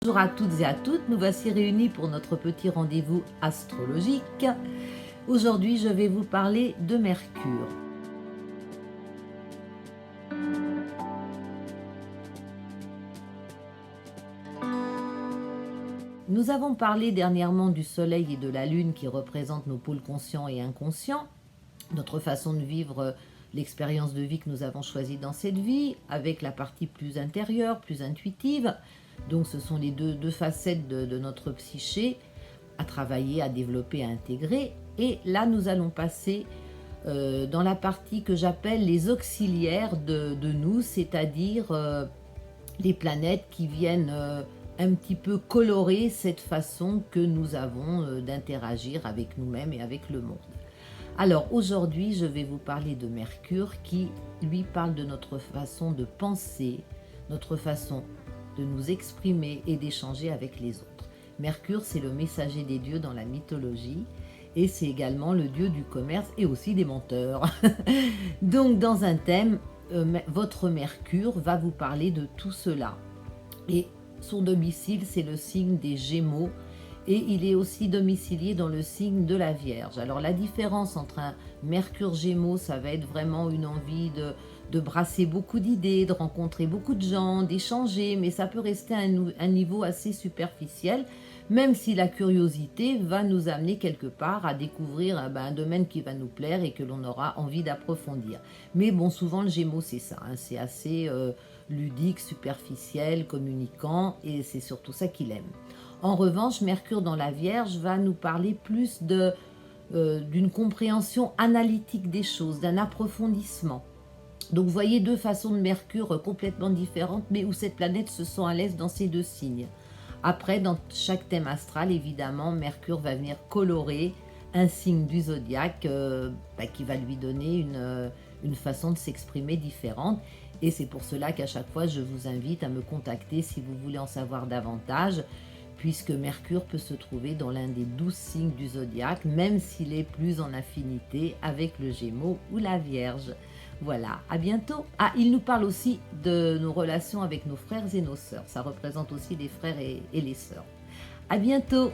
Bonjour à toutes et à toutes, nous voici réunis pour notre petit rendez-vous astrologique. Aujourd'hui, je vais vous parler de Mercure. Nous avons parlé dernièrement du Soleil et de la Lune qui représentent nos pôles conscients et inconscients, notre façon de vivre l'expérience de vie que nous avons choisie dans cette vie, avec la partie plus intérieure, plus intuitive. Donc ce sont les deux facettes de notre psyché à travailler, à développer, à intégrer. Et là, nous allons passer dans la partie que j'appelle les auxiliaires de nous, c'est-à-dire les planètes qui viennent un petit peu colorer cette façon que nous avons d'interagir avec nous-mêmes et avec le monde. Alors aujourd'hui, je vais vous parler de Mercure qui, lui, parle de notre façon de penser, notre façon de nous exprimer et d'échanger avec les autres. Mercure, c'est le messager des dieux dans la mythologie et c'est également le dieu du commerce et aussi des menteurs. Donc dans un thème, votre Mercure va vous parler de tout cela. Et son domicile, c'est le signe des Gémeaux. Et il est aussi domicilié dans le signe de la Vierge. Alors la différence entre un Mercure Gémeaux, ça va être vraiment une envie de brasser beaucoup d'idées, de rencontrer beaucoup de gens, d'échanger, mais ça peut rester à un niveau assez superficiel, même si la curiosité va nous amener quelque part à découvrir un domaine qui va nous plaire et que l'on aura envie d'approfondir. Mais bon, souvent le Gémeaux, c'est ça, hein, c'est assez ludique, superficiel, communicant, et c'est surtout ça qu'il aime. En revanche, Mercure dans la Vierge va nous parler plus d'une compréhension analytique des choses, d'un approfondissement. Donc vous voyez deux façons de Mercure complètement différentes, mais où cette planète se sent à l'aise dans ces deux signes. Après, dans chaque thème astral, évidemment, Mercure va venir colorer un signe du zodiaque qui va lui donner une façon de s'exprimer différente. Et c'est pour cela qu'à chaque fois, je vous invite à me contacter si vous voulez en savoir davantage, puisque Mercure peut se trouver dans l'un des 12 signes du zodiaque, même s'il est plus en affinité avec le Gémeaux ou la Vierge. Voilà, à bientôt. Ah, il nous parle aussi de nos relations avec nos frères et nos sœurs. Ça représente aussi les frères et les sœurs. À bientôt.